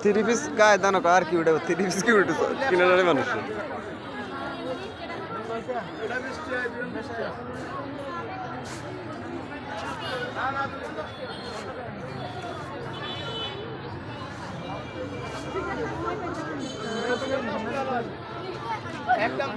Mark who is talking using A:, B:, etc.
A: three piece काय दानो का की उडे थ्री पीस की उडे किनारे মানুষ
B: একদম